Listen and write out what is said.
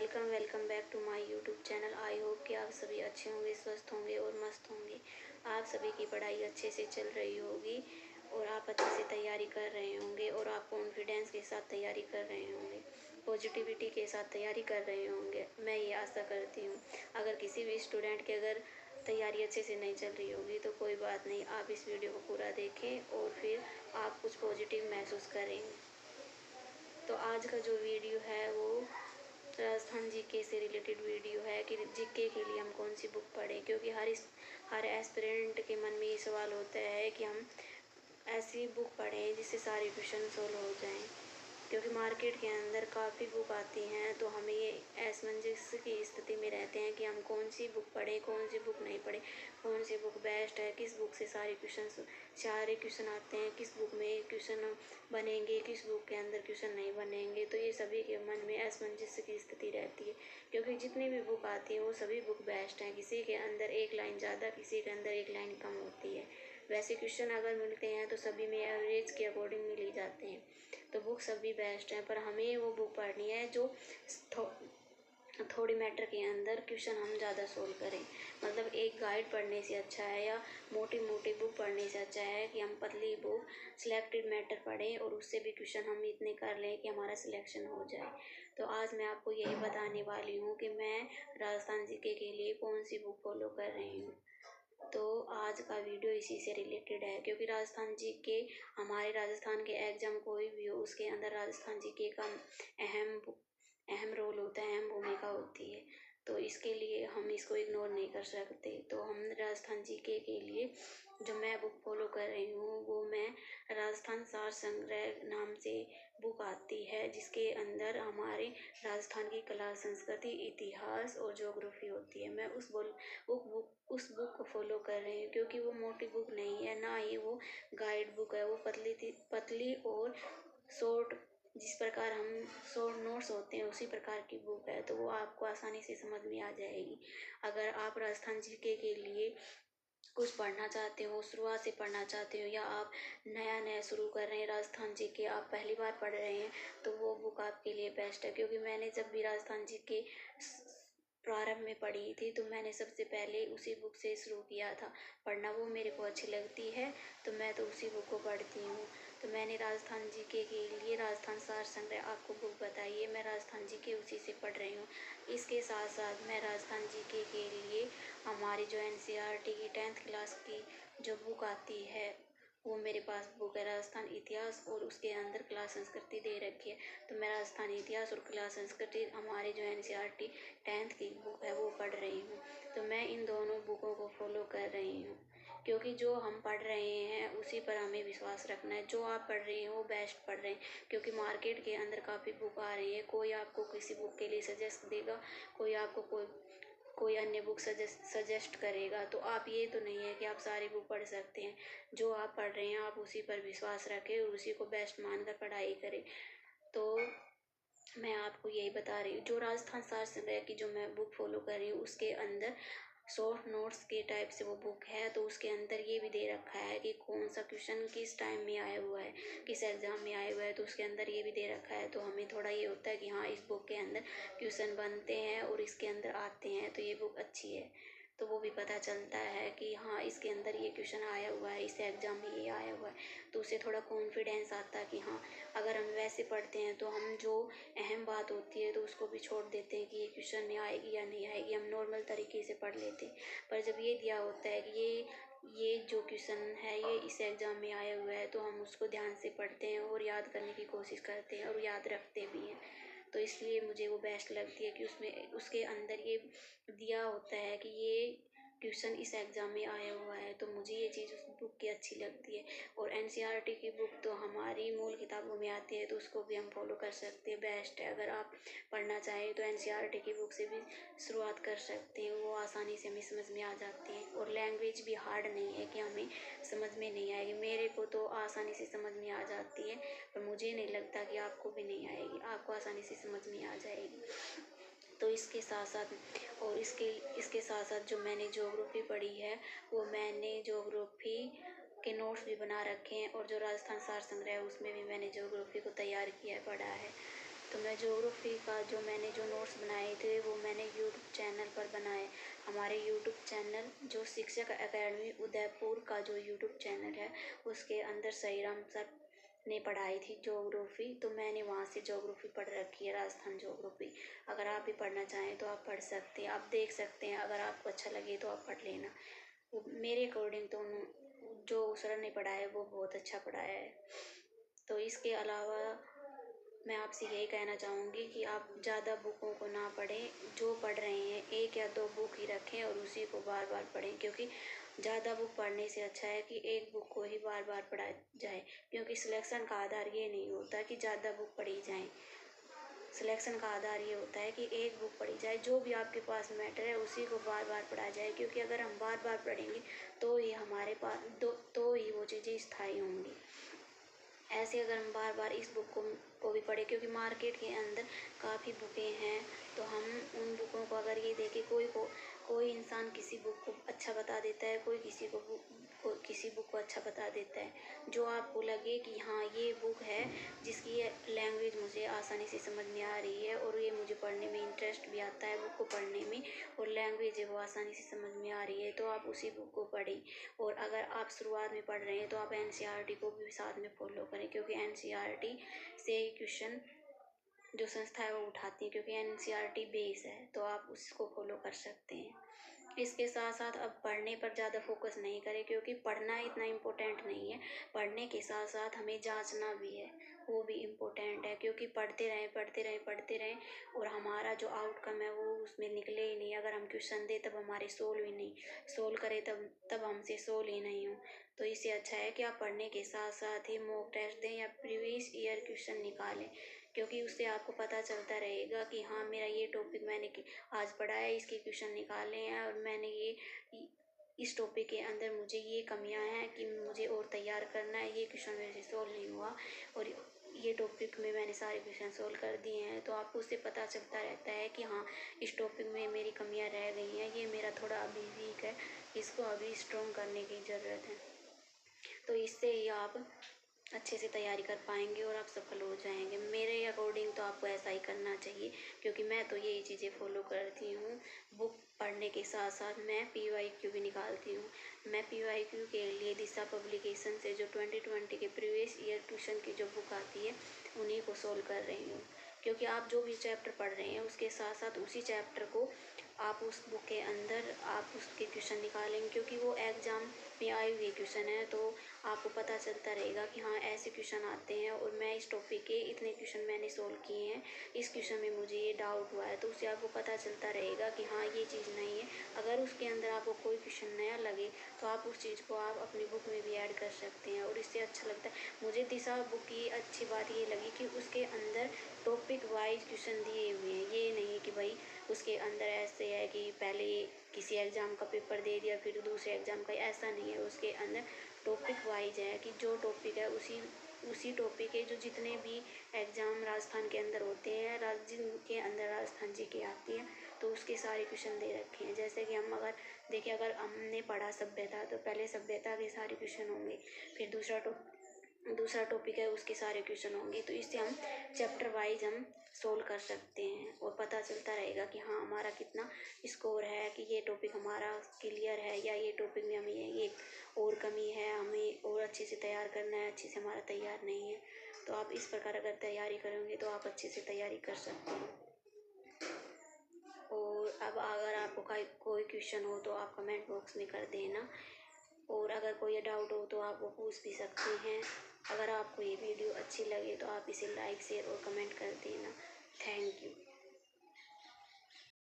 Welcome back to my YouTube channel. I hope कि आप सभी अच्छे होंगे, स्वस्थ होंगे और मस्त होंगे। आप सभी की पढ़ाई अच्छे से चल रही होगी और आप अच्छे से तैयारी कर रहे होंगे और आप कॉन्फिडेंस के साथ तैयारी कर रहे होंगे, पॉजिटिविटी के साथ तैयारी कर रहे होंगे। मैं ये आशा करती हूँ। अगर किसी भी स्टूडेंट की अगर तैयारी अच्छे से नहीं चल रही होगी तो कोई बात नहीं, आप इस वीडियो को पूरा देखें और फिर आप कुछ पॉजिटिव महसूस करेंगे। तो आज का जो वीडियो है वो राजस्थान जीके से रिलेटेड वीडियो है कि जीके के लिए हम कौन सी बुक पढ़ें, क्योंकि हर एस्पिरेंट के मन में ये सवाल होता है कि हम ऐसी बुक पढ़ें जिससे सारे क्वेश्चन सोल्व हो जाएं। क्योंकि मार्केट के अंदर काफ़ी बुक आती हैं तो हमें ये असमंजस की स्थिति में रहते हैं कि हम कौन सी बुक पढ़ें, कौन सी बुक नहीं पढ़ें, कौन सी बुक बेस्ट है, किस बुक से सारे क्वेश्चन आते हैं, किस बुक में क्वेश्चन बनेंगे, किस बुक के अंदर क्वेश्चन नहीं बनेंगे। तो ये सभी के मन में असमंजस की स्थिति रहती है, क्योंकि जितनी भी बुक आती है वो सभी बुक बेस्ट हैं। किसी के अंदर एक लाइन ज़्यादा, किसी के अंदर एक लाइन कम होती है। वैसे क्वेश्चन अगर मिलते हैं तो सभी में एवरेज के अकॉर्डिंग मिल ही जाते हैं। तो बुक सभी बेस्ट हैं, पर हमें वो बुक पढ़नी है जो थोड़ी मैटर के अंदर क्वेश्चन हम ज़्यादा सोल्व करें। मतलब एक गाइड पढ़ने से अच्छा है या मोटी मोटी बुक पढ़ने से अच्छा है कि हम पतली बुक सिलेक्टेड मैटर पढ़ें और उससे भी क्वेश्चन हम इतने कर लें कि हमारा सिलेक्शन हो जाए। तो आज मैं आपको यही बताने वाली हूँ कि मैं राजस्थान जीके के लिए कौन सी बुक फॉलो कर रही हूँ। तो आज का वीडियो इसी से रिलेटेड है, क्योंकि राजस्थान जीके हमारे राजस्थान के एग्जाम कोई भी हो उसके अंदर राजस्थान जीके का अहम रोल होता है, अहम भूमिका होती है। तो इसके लिए हम इसको इग्नोर नहीं कर सकते। तो हम राजस्थान जीके के लिए जो मैं बुक फॉलो कर रही हूँ वो मैं राजस्थान सार संग्रह नाम से बुक आती है, जिसके अंदर हमारे राजस्थान की कला, संस्कृति, इतिहास और ज्योग्राफी होती है। मैं उस बुक को फॉलो कर रही हूँ, क्योंकि वो मोटी बुक नहीं है, ना ही वो गाइड बुक है। वो पतली और शॉर्ट, जिस प्रकार हम शॉर्ट नोट्स होते हैं उसी प्रकार की बुक है। तो वो आपको आसानी से समझ में आ जाएगी। अगर आप राजस्थान जीके के लिए कुछ पढ़ना चाहते हो, शुरुआत से पढ़ना चाहते हो, या आप नया शुरू कर रहे हैं राजस्थान जीके, आप पहली बार पढ़ रहे हैं, तो वो बुक आपके लिए बेस्ट है। क्योंकि मैंने जब भी राजस्थान जीके प्रारंभ में पढ़ी थी तो मैंने सबसे पहले उसी बुक से शुरू किया था पढ़ना। वो मेरे को अच्छी लगती है तो मैं तो उसी बुक को पढ़ती हूँ। तो मैंने राजस्थान जीके के लिए राजस्थान सार संग्रह आपको बुक बताई है, मैं राजस्थान जीके उसी से पढ़ रही हूँ। इसके साथ साथ मैं राजस्थान जीके के लिए हमारी जो एनसीईआरटी की 10th क्लास की जो बुक आती है वो मेरे पास बुक है, राजस्थान इतिहास, और उसके अंदर कला संस्कृति दे रखी है। तो मैं राजस्थान इतिहास और कला संस्कृति हमारी जो एनसीईआरटी 10th की बुक है वो पढ़ रही हूँ। तो मैं इन दोनों बुकों को फॉलो कर रही हूँ, क्योंकि जो हम पढ़ रहे हैं उसी पर हमें विश्वास रखना है। जो आप पढ़ रहे हैं वो बेस्ट पढ़ रहे हैं, क्योंकि मार्केट के अंदर काफ़ी बुक आ रही है। कोई आपको किसी बुक के लिए सजेस्ट देगा, कोई आपको कोई अन्य बुक सजेस्ट करेगा। तो आप ये तो नहीं है कि आप सारी बुक पढ़ सकते हैं। जो आप पढ़ रहे हैं आप उसी पर विश्वास रखें और उसी को बेस्ट मानकर पढ़ाई करें। तो मैं आपको यही बता रही हूँ। जो राजस्थान सार संग्रह की जो मैं बुक फॉलो कर रही हूँ उसके अंदर शॉर्ट नोट्स के टाइप से वो बुक है। तो उसके अंदर ये भी दे रखा है कि कौन सा क्वेश्चन किस टाइम में आया हुआ है, किस एग्ज़ाम में आया हुआ है। तो उसके अंदर ये भी दे रखा है। तो हमें थोड़ा ये होता है कि हाँ, इस बुक के अंदर क्वेश्चन बनते हैं और इसके अंदर आते हैं तो ये बुक अच्छी है। तो वो भी पता चलता है कि हाँ, इसके अंदर ये क्वेश्चन आया हुआ है, इस एग्ज़ाम में ये आया हुआ है। तो उससे थोड़ा कॉन्फिडेंस आता है कि हाँ, अगर हम वैसे पढ़ते हैं तो हम जो अहम बात होती है तो उसको भी छोड़ देते हैं कि ये क्वेश्चन में आएगी या नहीं आएगी, हम नॉर्मल तरीके से पढ़ लेते हैं। पर जब ये दिया होता है कि ये जो क्वेश्चन है ये इस एग्ज़ाम में आया हुआ है तो हम उसको ध्यान से पढ़ते हैं और याद करने की कोशिश करते हैं और याद रखते भी हैं। तो इसलिए मुझे वो बेस्ट लगती है कि उसके अंदर ये दिया होता है कि ये क्वेश्चन इस एग्ज़ाम में आया हुआ है। तो मुझे ये चीज़ उस बुक की अच्छी लगती है। और एनसीईआरटी की बुक तो हमारी मूल किताबों में आती है तो उसको भी हम फॉलो कर सकते हैं, बेस्ट है। अगर आप पढ़ना चाहें तो एनसीईआरटी की बुक से भी शुरुआत कर सकते हैं, वो आसानी से हमें समझ में आ जाती है। और लैंग्वेज भी हार्ड नहीं है कि हमें समझ में नहीं आएगी। मेरे को तो आसानी से समझ में आ जाती है, पर मुझे नहीं लगता कि आपको भी नहीं आएगी, आपको आसानी से समझ में आ जाएगी। तो इसके साथ साथ जो मैंने ज्योग्राफी पढ़ी है वो मैंने ज्योग्राफी के नोट्स भी बना रखे हैं, और जो राजस्थान सार संग्रह है उसमें भी मैंने ज्योग्राफी को तैयार किया है, पढ़ा है। तो मैं ज्योग्राफी का जो नोट्स बनाए थे वो मैंने यूट्यूब चैनल पर बनाए। हमारे यूट्यूब चैनल जो शिक्षक एकेडमी उदयपुर का जो यूट्यूब चैनल है उसके अंदर सहीराम सर ने पढ़ाई थी ज्योग्राफी, तो मैंने वहाँ से ज्योग्राफी पढ़ रखी है, राजस्थान ज्योग्राफी। अगर आप भी पढ़ना चाहें तो आप पढ़ सकते हैं, आप देख सकते हैं, अगर आपको अच्छा लगे तो आप पढ़ लेना। वो मेरे अकॉर्डिंग तो जो सर ने पढ़ाया वो बहुत अच्छा पढ़ाया है। तो इसके अलावा मैं आपसे यही कहना चाहूँगी कि आप ज़्यादा बुकों को ना पढ़ें, जो पढ़ रहे हैं 1 या 2 बुक ही रखें और उसी को बार बार पढ़ें, क्योंकि ज़्यादा बुक पढ़ने से अच्छा है कि एक बुक को ही बार बार पढ़ा जाए, क्योंकि सिलेक्शन का आधार ये नहीं होता कि ज़्यादा बुक पढ़ी जाए। सिलेक्शन का आधार ये होता है कि एक बुक पढ़ी जाए, जो भी आपके पास मैटर है उसी को बार बार पढ़ा जाए, क्योंकि अगर हम बार बार पढ़ेंगे तो ही हमारे पास तो ही वो चीज़ें स्थायी होंगी। ऐसे अगर हम बार बार इस बुक को भी पढ़े, क्योंकि मार्केट के अंदर काफ़ी बुकें हैं, तो हम उन बुकों को अगर ये देखें, कोई इंसान किसी बुक को अच्छा बता देता है, कोई किसी बुक को अच्छा बता देता है। जो आपको लगे कि हाँ ये बुक है जिसकी ये लैंग्वेज मुझे आसानी से समझ में आ रही है और ये मुझे पढ़ने में इंटरेस्ट भी आता है बुक को पढ़ने में, और लैंग्वेज है वो आसानी से समझ में आ रही है, तो आप उसी बुक को पढ़ें। और अगर आप शुरुआत में पढ़ रहे हैं तो आप एनसीईआरटी को भी साथ में फॉलो करें, क्योंकि एनसीईआरटी से क्वेश्चन जो संस्था है वो उठाती है, क्योंकि एनसीईआरटी बेस है, तो आप उसको फॉलो कर सकते हैं। इसके साथ साथ अब पढ़ने पर ज़्यादा फोकस नहीं करें, क्योंकि पढ़ना इतना इम्पोर्टेंट नहीं है, पढ़ने के साथ साथ हमें जांचना भी है, वो भी इम्पोर्टेंट है, क्योंकि पढ़ते रहें और हमारा जो आउटकम है वो उसमें निकले ही नहीं। अगर हम क्वेश्चन दें तब हमारे सोल्व करें तब हमसे सोल्व ही नहीं हो, तो इससे अच्छा है कि आप पढ़ने के साथ साथ ही मॉक टेस्ट दें या प्रीवियस ईयर क्वेश्चन निकालें, क्योंकि उससे आपको पता चलता रहेगा कि हाँ मेरा ये टॉपिक मैंने आज पढ़ा है, इसके क्वेश्चन निकाले हैं और मैंने इस टॉपिक के अंदर मुझे ये कमियां हैं कि मुझे और तैयार करना है, ये क्वेश्चन मेरे से सोल्व नहीं हुआ और ये टॉपिक में मैंने सारे क्वेश्चन सोल्व कर दिए हैं। तो आपको उससे पता चलता रहता है कि हाँ इस टॉपिक में मेरी कमियां रह गई हैं, ये मेरा थोड़ा अभी वीक है, इसको अभी स्ट्रॉन्ग करने की ज़रूरत है। तो इससे ही आप अच्छे से तैयारी कर पाएंगे और आप सफल हो जाएंगे। मेरे अकॉर्डिंग तो आपको ऐसा ही करना चाहिए, क्योंकि मैं तो यही चीज़ें फॉलो करती हूँ। बुक पढ़ने के साथ साथ मैं PYQ भी निकालती हूँ। मैं PYQ के लिए दिशा पब्लिकेशन से जो 2020 के प्रीवियस ईयर ट्यूशन की जो बुक आती है उन्हीं को सोल्व कर रही हूँ, क्योंकि आप जो भी चैप्टर पढ़ रहे हैं उसके साथ साथ उसी चैप्टर को आप उस बुक के अंदर आप उसके क्वेश्चन निकालेंगे, क्योंकि वो एग्ज़ाम में आए हुए क्वेश्चन है, तो आपको पता चलता रहेगा कि हाँ ऐसे क्वेश्चन आते हैं और मैं इस टॉपिक के इतने क्वेश्चन मैंने सोल्व किए हैं, इस क्वेश्चन में मुझे ये डाउट हुआ है, तो उससे आपको पता चलता रहेगा कि हाँ ये चीज़ नहीं है। अगर उसके अंदर आपको कोई क्वेश्चन नया लगे तो आप उस चीज़ को आप अपनी बुक में भी ऐड कर सकते हैं, और इससे अच्छा लगता है। मुझे दिशा बुक की अच्छी बात ये लगी कि उसके अंदर टॉपिक वाइज क्वेश्चन दिए हुए हैं, ये नहीं है कि भाई उसके अंदर ऐसे है कि पहले किसी एग्ज़ाम का पेपर दे दिया फिर दूसरे एग्ज़ाम का, ऐसा नहीं है। उसके अंदर टॉपिक वाइज है कि जो टॉपिक है उसी टॉपिक के जो जितने भी एग्ज़ाम राजस्थान के अंदर होते हैं, जिनके अंदर राजस्थान जी के आती है, तो उसके सारे क्वेश्चन दे रखे हैं। जैसे कि हम अगर देखिए, अगर हमने पढ़ा सभ्यता, तो पहले सभ्यता के सारे क्वेश्चन होंगे, फिर दूसरा टॉपिक है उसके सारे क्वेश्चन होंगे, तो इससे हम चैप्टर वाइज हम सोल्व कर सकते हैं और पता चलता रहेगा कि हाँ हमारा कितना स्कोर है, कि ये टॉपिक हमारा क्लियर है या ये टॉपिक में हमें ये और कमी है, हमें और अच्छे से तैयार करना है, अच्छे से हमारा तैयार नहीं है। तो आप इस प्रकार अगर तैयारी करेंगे तो आप अच्छे से तैयारी कर सकते हैं। और अब अगर आपको कोई क्वेश्चन हो तो आप कमेंट बॉक्स में कर देना, और अगर कोई डाउट हो तो आप वो पूछ भी सकते हैं। अगर आपको ये वीडियो अच्छी लगे तो आप इसे लाइक शेयर और कमेंट कर देना। Thank you.